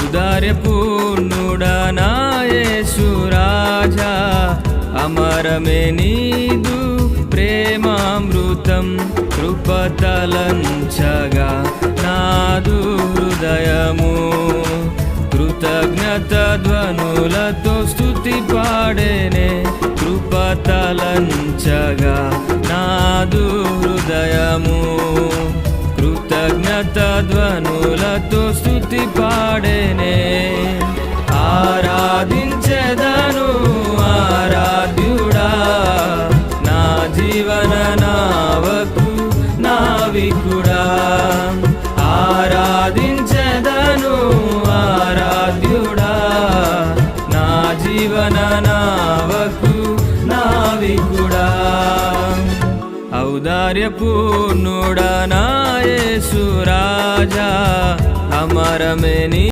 ఔదార్యపూర్ణుడా నా యేసు రాజా, అమరమే నీదు ప్రేమామృతం. కృపతలంచగా నాదు హృదయము, కృతజ్ఞత ధ్వనులతో స్తుతి పాడేనే. కృపతలంచగా నాదు హృదయము, కృతజ్ఞత ధ్వనులతో స్తుతి పాడేనే. ఆరాధించెదను ఆరాధ్యుడా, నా జీవన నావకు నావికుడా. ఆరాధించెదను ఆరాధ్యుడా, నా జీవన నావకు నావికుడా. ఔదార్యపూర్ణుడా నా యేసు రాజా, అమరమే నీ